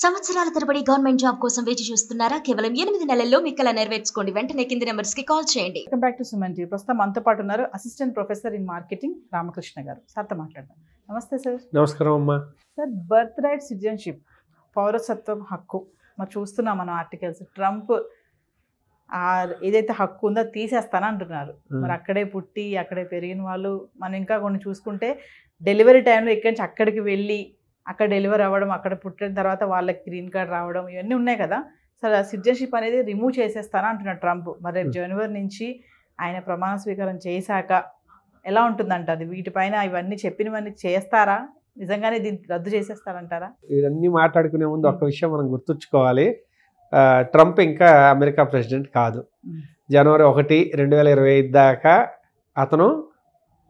సంవత్సరాల తరబడి government job కోసం వేచి చూస్తున్నారా? కేవలం 8 నెలల్లో మీ కల నెరవేర్చుకోండి. వెంటనే కింది నెంబర్స్ కి కాల్ చేయండి. Welcome back to Suman TV. ప్రస్తుతం మనతో పాటు ఉన్నారు assistant professor in marketing Ramakrishna గారు. సార్తో మాట్లాడదాం. నమస్తే సార్. నమస్కారం అమ్మా. సార్, బర్త్ రైట్ సిటిజన్షిప్, పౌరసత్వం హక్కు మరి చూస్తున్నాం మనం ఆర్టికల్స్. ట్రంప్ ఏదైతే హక్కు ఉందో తీసేస్తాను అంటున్నారు. మరి అక్కడే పుట్టి అక్కడే పెరిగిన వాళ్ళు మనం ఇంకా కొన్ని చూసుకుంటే డెలివరీ టైంలో ఇక్కడి నుంచి అక్కడికి వెళ్ళి అక్కడ డెలివరీ అవ్వడం, అక్కడ పుట్టిన తర్వాత వాళ్ళకి గ్రీన్ కార్డ్ రావడం, ఇవన్నీ ఉన్నాయి కదా సార్. సిటిజన్షిప్ అనేది రిమూవ్ చేసేస్తాను అంటున్నాడు ట్రంప్. మరి రేపు జనవరి నుంచి ఆయన ప్రమాణ స్వీకారం చేశాక ఎలా ఉంటుందంట అది? వీటిపైన ఇవన్నీ చెప్పినవన్నీ చేస్తారా? నిజంగానే దీన్ని రద్దు చేసేస్తారంటారా? ఇవన్నీ మాట్లాడుకునే ముందు ఒక విషయం మనం గుర్తుంచుకోవాలి. ట్రంప్ ఇంకా అమెరికా ప్రెసిడెంట్ కాదు. జనవరి 1, 2025 దాకా అతను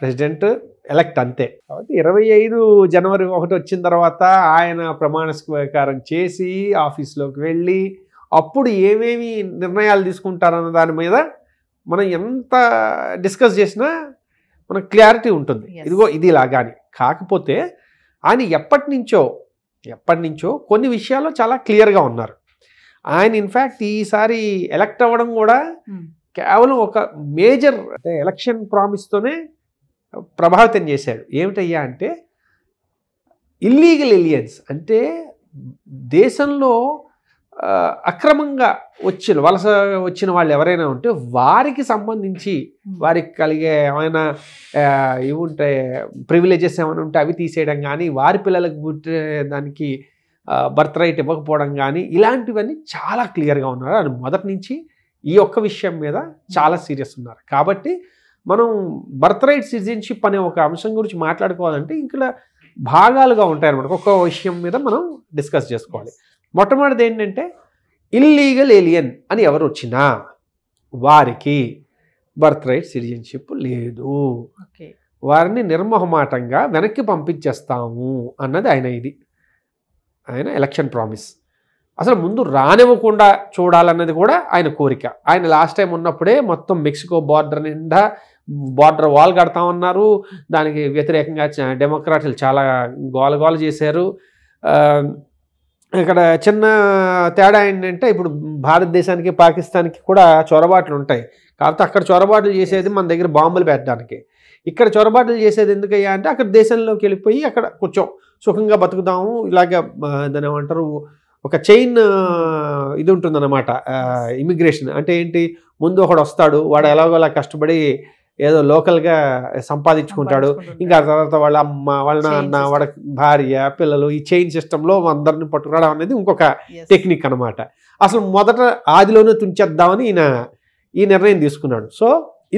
ప్రెసిడెంట్ ఎలక్ట్ అంతే. కాబట్టి 25 జనవరి 1 వచ్చిన తర్వాత ఆయన ప్రమాణ స్వీకారం చేసి ఆఫీస్లోకి వెళ్ళి అప్పుడు ఏమేమి నిర్ణయాలు తీసుకుంటారన్న దాని మీద మనం ఎంత డిస్కస్ చేసినా మనకు క్లారిటీ ఉంటుంది. ఇదిగో ఇది ఇలాగాని. కాకపోతే ఆయన ఎప్పటి నుంచో కొన్ని విషయాల్లో చాలా క్లియర్గా ఉన్నారు. ఆయన ఇన్ఫ్యాక్ట్ ఈసారి ఎలక్ట్ అవ్వడం కూడా కేవలం ఒక మేజర్ అంటే ఎలక్షన్ ప్రామిస్తోనే ప్రభావితం చేశాడు. ఏమిటయ్యా అంటే ఇల్లీగల్ ఎలియన్స్, అంటే దేశంలో అక్రమంగా వలస వచ్చిన వాళ్ళు ఎవరైనా ఉంటే వారికి సంబంధించి వారికి కలిగే ఏమైనా ఏముంటే ప్రివిలేజెస్ ఏమైనా ఉంటే అవి తీసేయడం కానీ, వారి పిల్లలకు పుట్టే దానికి బర్త్ రైట్ ఇవ్వకపోవడం కానీ, ఇలాంటివన్నీ చాలా క్లియర్గా ఉన్నారు. అని మొదటి నుంచి ఈ ఒక్క విషయం మీద చాలా సీరియస్ ఉన్నారు. కాబట్టి మనం బర్త్ రైట్ సిటిజన్షిప్ అనే ఒక అంశం గురించి మాట్లాడుకోవాలంటే ఇంకా భాగాలుగా ఉంటాయన్నమాట. ఒక్కొక్క విషయం మీద మనం డిస్కస్ చేసుకోవాలి. మొట్టమొదటిది ఏంటంటే ఇల్లీగల్ ఏలియన్ అని ఎవరు వచ్చినా వారికి బర్త్ రైట్ సిటిజన్షిప్ లేదు, వారిని నిర్మోహమాటంగా వెనక్కి పంపించేస్తాము అన్నది ఆయన ఎలక్షన్ ప్రామిస్. అసలు ముందు రానివ్వకుండా చూడాలన్నది కూడా ఆయన కోరిక. ఆయన లాస్ట్ టైం ఉన్నప్పుడే మొత్తం మెక్సికో బార్డర్ నిండా బార్డర్ వాల్ కడతామన్నారు. దానికి వ్యతిరేకంగా డెమోక్రాట్లు చాలా గోల చేశారు. ఇక్కడ చిన్న తేడా ఏంటంటే ఇప్పుడు భారతదేశానికి పాకిస్తాన్కి కూడా చొరబాట్లు ఉంటాయి. కాకపోతే అక్కడ చొరబాట్లు చేసేది మన దగ్గర బాంబులు పెట్టడానికి, ఇక్కడ చొరబాట్లు చేసేది ఎందుకయ్యా అంటే అక్కడ దేశంలోకి వెళ్ళిపోయి అక్కడ కొంచెం సుఖంగా బతుకుదాము, ఇలాగ దాని ఏమంటారు ఒక చైన్ ఇది ఉంటుందన్నమాట. ఇమిగ్రేషన్ అంటే ఏంటి, ముందు ఒకడు వస్తాడు, వాడు ఎలాగోలా కష్టపడి ఏదో లోకల్గా సంపాదించుకుంటాడు, ఇంకా తర్వాత వాళ్ళ అమ్మ, వాళ్ళ నాన్న, వాళ్ళ భార్య, పిల్లలు, ఈ చైన్ సిస్టంలో అందరిని పట్టుకురావడం అనేది ఇంకొక టెక్నిక్ అనమాట. అసలు మొదట ఆదిలోనే తుంచేద్దామని ఈ నిర్ణయం తీసుకున్నాడు. సో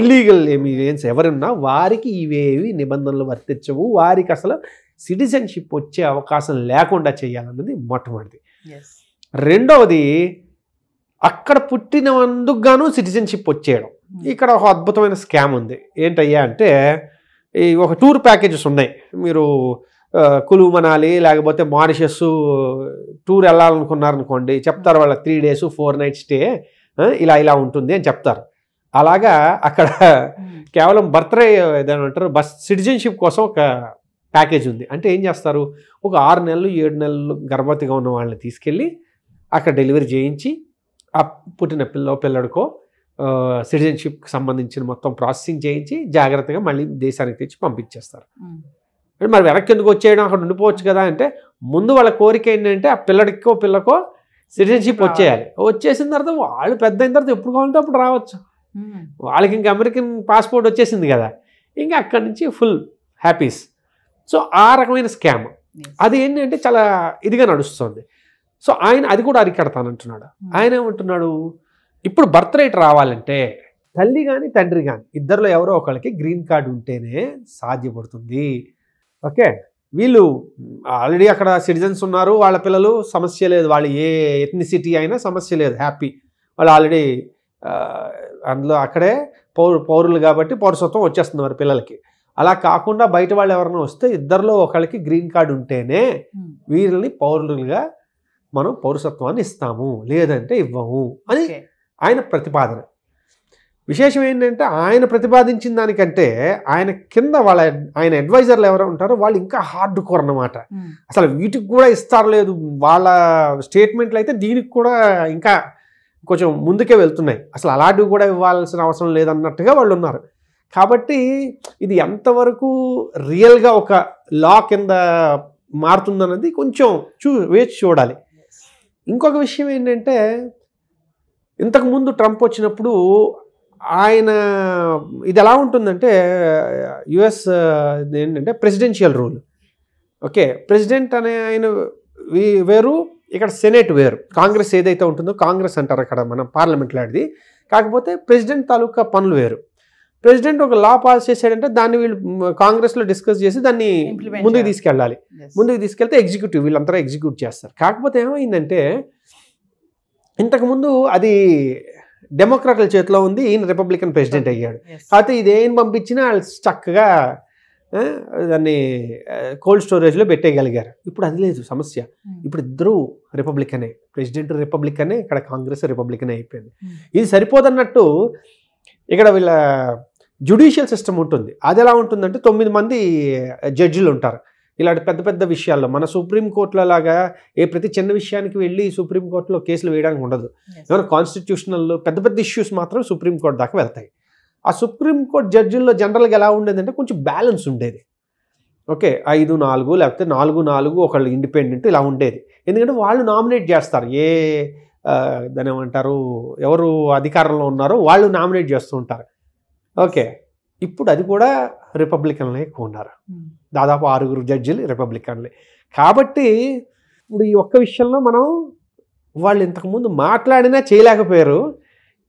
ఇల్లీగల్ ఎమిగ్రెంట్స్ ఎవరున్నా వారికి ఇవేవి నిబంధనలు వర్తించవు, వారికి అసలు సిటిజన్షిప్ వచ్చే అవకాశం లేకుండా చేయాలన్నది మొట్టమొదటిది. రెండవది అక్కడ పుట్టినందుకు గాను సిటిజన్షిప్ వచ్చేయడం. ఇక్కడ ఒక అద్భుతమైన స్కామ్ ఉంది. ఏంటయ్యా అంటే ఈ ఒక టూర్ ప్యాకేజెస్ ఉన్నాయి. మీరు కులు మనాలి లేకపోతే మారిషస్ టూర్ వెళ్ళాలనుకున్నారనుకోండి, చెప్తారు వాళ్ళ 3 days 4 nights స్టే ఇలా ఉంటుంది అని చెప్తారు. అలాగా అక్కడ కేవలం బర్త్ రైట్ ఏదంటారు సిటిజన్షిప్ కోసం ఒక ప్యాకేజ్ ఉంది. అంటే ఏం చేస్తారు, ఒక 6 నెలలు 7 నెలలు గర్భవతిగా ఉన్న వాళ్ళని తీసుకెళ్ళి అక్కడ డెలివరీ చేయించి ఆ పుట్టిన పిల్లడికో సిటిజన్షిప్కి సంబంధించిన మొత్తం ప్రాసెసింగ్ చేయించి జాగ్రత్తగా మళ్ళీ దేశానికి తెచ్చి పంపించేస్తారు. మరి వెనక్కి ఎందుకు వచ్చేయడం, అక్కడ ఉండిపోవచ్చు కదా అంటే ముందు వాళ్ళ కోరిక ఏంటంటే ఆ పిల్లకో సిటిజన్షిప్ వచ్చేయాలి. వచ్చేసిన తర్వాత వాళ్ళు పెద్ద అయిన తర్వాత ఎప్పుడు కావాలంటే అప్పుడు రావచ్చు. వాళ్ళకి ఇంకా అమెరికన్ పాస్పోర్ట్ వచ్చేసింది కదా, ఇంకా అక్కడి నుంచి ఫుల్ హ్యాపీస్. సో ఆ రకమైన స్కామ్ అది ఏంటంటే చాలా ఇదిగా నడుస్తుంది. సో ఆయన అది కూడా అరికడతానంటున్నాడు. ఆయన ఏమంటున్నాడు, ఇప్పుడు బర్త్ రైట్ రావాలంటే తల్లి కానీ తండ్రి కానీ ఇద్దరిలో ఎవరో ఒకరికి గ్రీన్ కార్డు ఉంటేనే సాధ్యపడుతుంది. ఓకే, వీళ్ళు ఆల్రెడీ అక్కడ సిటిజన్స్ ఉన్నారు, వాళ్ళ పిల్లలు సమస్య లేదు, వాళ్ళు ఏ ఎథ్నిసిటీ అయినా సమస్య లేదు, హ్యాపీ. వాళ్ళు ఆల్రెడీ అందులో అక్కడే పౌరులు కాబట్టి పౌరసత్వం వచ్చేస్తుంది వారి పిల్లలకి. అలా కాకుండా బయట వాళ్ళు ఎవరైనా వస్తే ఇద్దరిలో ఒకరికి గ్రీన్ కార్డు ఉంటేనే వీళ్ళని పౌరులుగా మనం పౌరసత్వాన్ని ఇస్తాము, లేదంటే ఇవ్వము అని ఆయన ప్రతిపాదన. విశేషం ఏంటంటే ఆయన ప్రతిపాదించిన దానికంటే ఆయన కింద ఆయన అడ్వైజర్లు ఎవరు ఉంటారో వాళ్ళు ఇంకా హార్డ్ కోర్ అన్నమాట. అసలు వీటికి కూడా ఇస్తారు లేదు, వాళ్ళ స్టేట్మెంట్లు అయితే దీనికి కూడా ఇంకా కొంచెం ముందుకే వెళ్తున్నాయి, అసలు అలాంటివి కూడా ఇవ్వాల్సిన అవసరం లేదన్నట్టుగా వాళ్ళు ఉన్నారు. కాబట్టి ఇది ఎంతవరకు రియల్గా ఒక లా కింద మారుతుందన్నది కొంచెం వేచి చూడాలి. ఇంకొక విషయం ఏంటంటే ఇంతకుముందు ట్రంప్ వచ్చినప్పుడు ఆయన ఇది ఎలా ఉంటుందంటే యుఎస్ ఏంటంటే ప్రెసిడెన్షియల్ రూల్. ఓకే, ప్రెసిడెంట్ అనే ఆయన వేరు, ఇక్కడ సెనేట్ వేరు. కాంగ్రెస్ ఏదైతే ఉంటుందో కాంగ్రెస్ అంటారు అక్కడ మన పార్లమెంట్ లాంటిది, కాకపోతే ప్రెసిడెంట్ తాలూకా పనులు వేరు. ప్రెసిడెంట్ ఒక లా పాస్ చేశాడంటే దాన్ని వీళ్ళు కాంగ్రెస్లో డిస్కస్ చేసి దాన్ని ముందుకు తీసుకెళ్ళాలి. ముందుకు తీసుకెళ్తే ఎగ్జిక్యూటివ్ వీళ్ళంతా ఎగ్జిక్యూట్ చేస్తారు. కాకపోతే ఏమైందంటే ఇంతకుముందు అది డెమోక్రాట్ల చేతిలో ఉంది, ఈయన రిపబ్లికన్ ప్రెసిడెంట్ అయ్యాడు. కాకపోతే ఇదేం పంపించినా వాళ్ళు చక్కగా దాన్ని కోల్డ్ స్టోరేజ్లో పెట్టేయగలిగారు. ఇప్పుడు అది లేదు సమస్య. ఇప్పుడు ఇద్దరు రిపబ్లికనే, ప్రెసిడెంట్ రిపబ్లికనే, ఇక్కడ కాంగ్రెస్ రిపబ్లికనే అయిపోయింది. ఇది సరిపోదన్నట్టు ఇక్కడ వీళ్ళ జ్యుడిషియల్ సిస్టమ్ ఉంటుంది. అది ఎలా ఉంటుందంటే 9 మంది జడ్జిలు ఉంటారు ఇలాంటి పెద్ద పెద్ద విషయాల్లో. మన సుప్రీంకోర్టులో లాగా ప్రతి చిన్న విషయానికి వెళ్ళి సుప్రీంకోర్టులో కేసులు వేయడానికి ఉండదు. ఏమైనా కాన్స్టిట్యూషనల్ పెద్ద పెద్ద ఇష్యూస్ మాత్రం సుప్రీంకోర్టు దాకా వెళ్తాయి. ఆ సుప్రీంకోర్టు జడ్జిల్లో జనరల్గా ఎలా ఉండేదంటే కొంచెం బ్యాలెన్స్ ఉండేది. ఓకే, 5-4 లేకపోతే 4-4 ఒకళ్ళు ఇండిపెండెంట్ ఇలా ఉండేది. ఎందుకంటే వాళ్ళు నామినేట్ చేస్తారు, దాని ఏమంటారు, ఎవరు అధికారంలో ఉన్నారో వాళ్ళు నామినేట్ చేస్తూ ఉంటారు. ఓకే, ఇప్పుడు అది కూడా రిపబ్లికన్లే ఎక్కువ ఉన్నారు, దాదాపు 6 జడ్జిలు రిపబ్లికన్లే. కాబట్టి ఇప్పుడు ఈ ఒక్క విషయంలో మనం వాళ్ళు ఇంతకుముందు మాట్లాడినా చేయలేకపోయారు,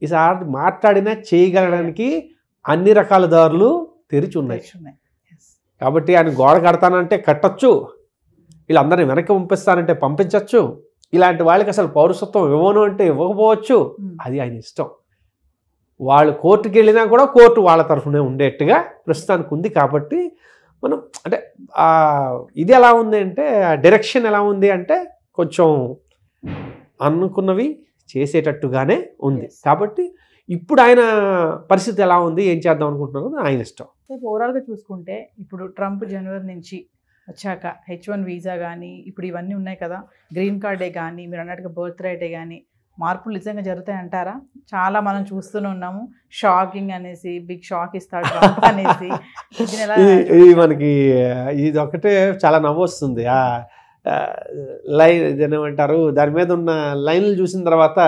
ఈసారి మాట్లాడినా చేయగలడానికి అన్ని రకాల దారులు తెరిచి ఉన్నాయి. కాబట్టి ఆయన గోడ కడతానంటే కట్టచ్చు, వీళ్ళందరినీ వెనక్కి పంపిస్తానంటే పంపించవచ్చు, ఇలాంటి వాళ్ళకి అసలు పౌరసత్వం ఇవ్వను అంటే ఇవ్వకపోవచ్చు, అది ఆయన ఇష్టం. వాళ్ళు కోర్టుకి వెళ్ళినా కూడా కోర్టు వాళ్ళ తరఫునే ఉండేట్టుగా ప్రస్తుతానికి ఉంది. కాబట్టి మనం అంటే ఇది ఎలా ఉంది అంటే డైరెక్షన్ ఎలా ఉంది అంటే కొంచెం అనుకున్నవి చేసేటట్టుగానే ఉంది. కాబట్టి ఇప్పుడు ఆయన పరిస్థితి ఎలా ఉంది, ఏం చేద్దాం అనుకుంటున్నారో ఆయన ఇష్టం. ఓవరాల్గా చూసుకుంటే ఇప్పుడు ట్రంప్ జనవరి నుంచి వచ్చాక H1 వీసా కానీ ఇప్పుడు ఇవన్నీ ఉన్నాయి కదా, గ్రీన్ కార్డే కానీ మీరు అన్నట్టుగా బర్త్ రైటే కానీ మార్పులు నిజంగా జరుగుతాయి అంటారా? చాలా మనం చూస్తూనే ఉన్నాము, షాకింగ్ అనేసి బిగ్ షాక్ ఇస్తాడు ట్రంప్ అనేసి. ఇది మనకి ఇది ఒకటే చాలా నవ్వొస్తుంది. లైన్ ఏమంటారు, దాని మీద ఉన్న లైన్లు చూసిన తర్వాత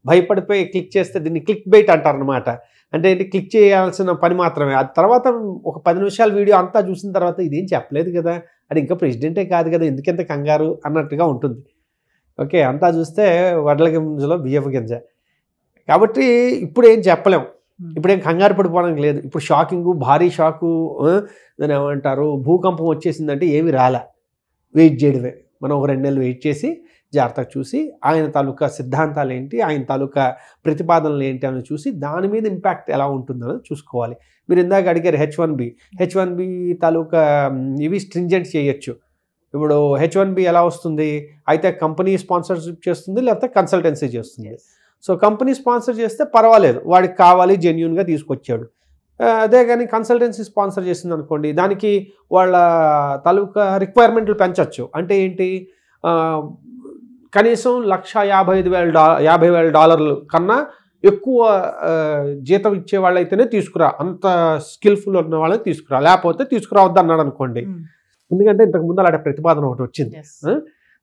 భయపడిపోయి క్లిక్ చేస్తే దీన్ని క్లిక్ బైట్ అంటారు అనమాట. అంటే ఏంటి, క్లిక్ చేయాల్సిన పని మాత్రమే. ఆ తర్వాత ఒక 10 నిమిషాల వీడియో అంతా చూసిన తర్వాత ఇదేం చెప్పలేదు కదా, అది ఇంకా ప్రెసిడెంటే కాదు కదా, ఎందుకెంత కంగారు అన్నట్టుగా ఉంటుంది. ఓకే, అంతా చూస్తే వడ్ల గింజలో బియ్యపు గింజ. కాబట్టి ఇప్పుడు ఏం చెప్పలేం, ఇప్పుడేం కంగారు పడిపోవడానికి లేదు. ఇప్పుడు షాకింగు, భారీ షాకు, దాన్ని ఏమంటారు, భూకంపం వచ్చేసిందంటే ఏమి రాలే, వెయిట్ చేయడమే. మనం ఒక 2 నెలలు వెయిట్ చేసి జాగ్రత్తగా చూసి ఆయన తాలూకా సిద్ధాంతాలు ఏంటి, ఆయన తాలూకా ప్రతిపాదనలు ఏంటి అని చూసి దాని మీద ఇంపాక్ట్ ఎలా ఉంటుందని చూసుకోవాలి. మీరు ఇందాక అడిగారు H1B తాలూకా ఇవి స్ట్రింజెంట్ చేయొచ్చు. ఇప్పుడు H1B ఎలా వస్తుంది, అయితే కంపెనీ స్పాన్సర్షిప్ చేస్తుంది లేకపోతే కన్సల్టెన్సీ చేస్తుంది. సో కంపెనీ స్పాన్సర్ చేస్తే పర్వాలేదు, వాడికి కావాలి జెన్యూన్గా తీసుకొచ్చాడు. అదే కానీ కన్సల్టెన్సీ స్పాన్సర్ చేసింది అనుకోండి, దానికి వాళ్ళ తాలూకా రిక్వైర్మెంట్లు పెంచవచ్చు. అంటే ఏంటి, కనీసం $1,55,000 కన్నా ఎక్కువ జీతం ఇచ్చే వాళ్ళైతేనే తీసుకురా, అంత స్కిల్ఫుల్ ఉన్న వాళ్ళని తీసుకురా, లేకపోతే తీసుకురావద్దు అన్నాడు అనుకోండి. ఎందుకంటే ఇంతకుముందు అలాంటి ప్రతిపాదన ఒకటి వచ్చింది,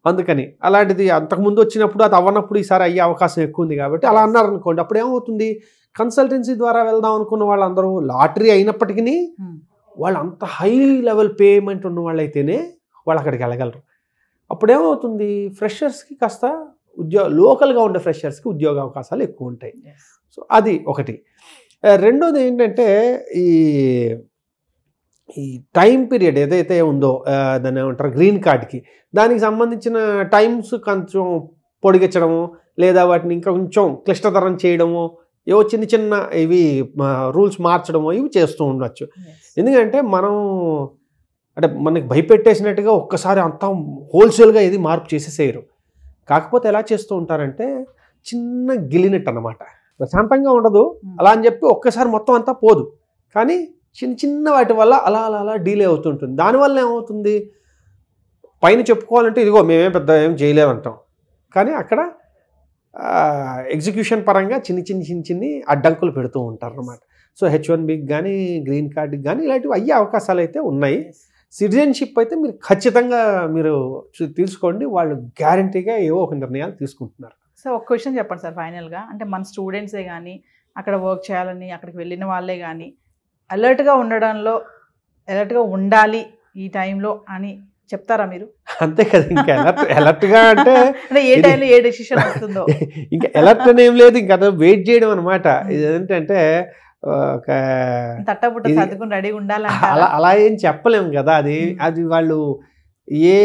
అందుకని అలాంటిది అంతకుముందు వచ్చినప్పుడు అది అవ్వనప్పుడు ఈసారి అయ్యే అవకాశం ఎక్కువ ఉంది. కాబట్టి అలా అన్నారు అనుకోండి, అప్పుడు ఏమవుతుంది, కన్సల్టెన్సీ ద్వారా వెళ్దాం అనుకున్న వాళ్ళందరూ లాటరీ అయినప్పటికీ వాళ్ళు అంత హై లెవెల్ పేమెంట్ ఉన్న వాళ్ళైతేనే వాళ్ళు అక్కడికి వెళ్ళగలరు. అప్పుడేమవుతుంది, ఫ్రెషర్స్కి కాస్త లోకల్గా ఉండే ఫ్రెషర్స్కి ఉద్యోగ అవకాశాలు ఎక్కువ ఉంటాయి. సో అది ఒకటి. రెండోది ఏంటంటే ఈ టైం పీరియడ్ ఏదైతే ఉందో దాన్ని ఏమంటారు గ్రీన్ కార్డ్కి, దానికి సంబంధించిన టైమ్స్ కొంచెం పొడిగించడము లేదా వాటిని ఇంకా కొంచెం క్లిష్టతరం చేయడము, ఏవో చిన్న చిన్న ఇవి రూల్స్ మార్చడము ఇవి చేస్తూ ఉండొచ్చు. ఎందుకంటే మనం అంటే మనకి భయపెట్టేసినట్టుగా ఒక్కసారి అంతా హోల్సేల్గా ఏది మార్పు చేసేసేయరు. కాకపోతే ఎలా చేస్తూ ఉంటారంటే చిన్న గిలినట్టు అన్నమాట. ప్రశాంతంగా ఉండదు. అలా అని చెప్పి ఒక్కసారి మొత్తం అంతా పోదు, కానీ చిన్న చిన్న వాటి వల్ల అలా అలా అలా డీలే అవుతుంటుంది. దానివల్ల ఏమవుతుంది, పైన చెప్పుకోవాలంటే ఇదిగో మేమేం పెద్ద ఏం చేయలేమంటాం, కానీ అక్కడ ఎగ్జిక్యూషన్ పరంగా చిన్ని అడ్డంకులు పెడుతూ ఉంటారు అన్నమాట. సో H1Bకి కానీ గ్రీన్ కార్డుకి కానీ ఇలాంటివి అయ్యే అవకాశాలు అయితే ఉన్నాయి. సిటిజన్షిప్ అయితే మీరు ఖచ్చితంగా మీరు తీసుకోండి, వాళ్ళు గ్యారంటీగా ఏవో ఒక నిర్ణయాలు తీసుకుంటున్నారు. సో ఒక క్వశ్చన్ చెప్పండి సార్ ఫైనల్గా, అంటే మన స్టూడెంట్సే కానీ అక్కడ వర్క్ చేయాలని అక్కడికి వెళ్ళిన వాళ్ళే కానీ అలర్ట్గా ఉండాలి ఈ టైంలో అని చెప్తారా మీరు? అంతే కదా, ఇంకా అలర్ట్గా అంటే ఏ టైంలో ఏ డెసిషన్ వస్తుందో ఇంకా అలర్ట్ అనేం లేదు, ఇంకా వెయిట్ చేయడం అనమాట. ఇదేంటంటే ఒక తట్టబుట్ట సర్దుకుని రెడీగా ఉండాలి అలా ఏం చెప్పలేము కదా. అది వాళ్ళు ఏ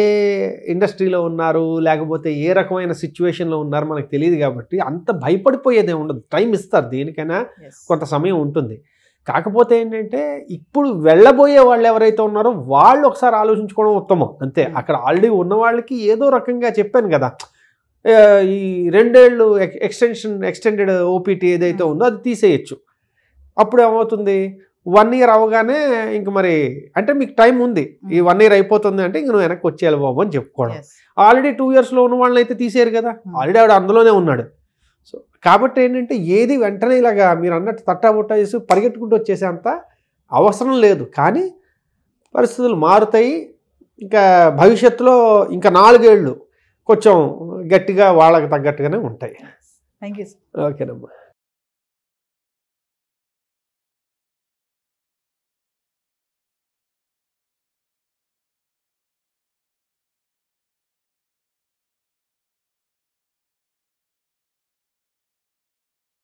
ఇండస్ట్రీలో ఉన్నారు, లేకపోతే ఏ రకమైన సిచ్యువేషన్లో ఉన్నారు మనకు తెలియదు కాబట్టి అంత భయపడిపోయేదే ఉండదు. టైం ఇస్తారు, దేనికైనా కొంత సమయం ఉంటుంది. కాకపోతే ఏంటంటే ఇప్పుడు వెళ్ళబోయే వాళ్ళు ఎవరైతే ఉన్నారో వాళ్ళు ఒకసారి ఆలోచించుకోవడం ఉత్తమం, అంతే. అక్కడ ఆల్రెడీ ఉన్న వాళ్ళకి ఏదో రకంగా చెప్పాను కదా, ఈ 2 ఏళ్ళు ఎక్స్టెండెడ్ OPT ఏదైతే ఉందో అది తీసేయచ్చు. అప్పుడు ఏమవుతుంది, 1 year అవగానే ఇంక మరి అంటే మీకు టైం ఉంది, ఈ 1 year అయిపోతుంది అంటే ఇంక నువ్వు వెనక్కి వచ్చేయాలి బాబు అని చెప్పుకోవడం. ఆల్రెడీ 2 yearsలో ఉన్న వాళ్ళని అయితే తీసేయరు కదా, ఆల్రెడీ ఆవిడ అందులోనే ఉన్నాడు. సో కాబట్టి ఏంటంటే ఏది వెంటనే ఇలాగా మీరు అన్నట్టు తట్టాబుట్టా చేసి పరిగెట్టుకుంటూ వచ్చేసేంత అవసరం లేదు. కానీ పరిస్థితులు మారుతాయి. ఇంకా భవిష్యత్తులో ఇంకా 4 ఏళ్ళు కొంచెం గట్టిగా వాళ్ళకి తగ్గట్టుగానే ఉంటాయి. Thank you. ఓకేనమ్మా.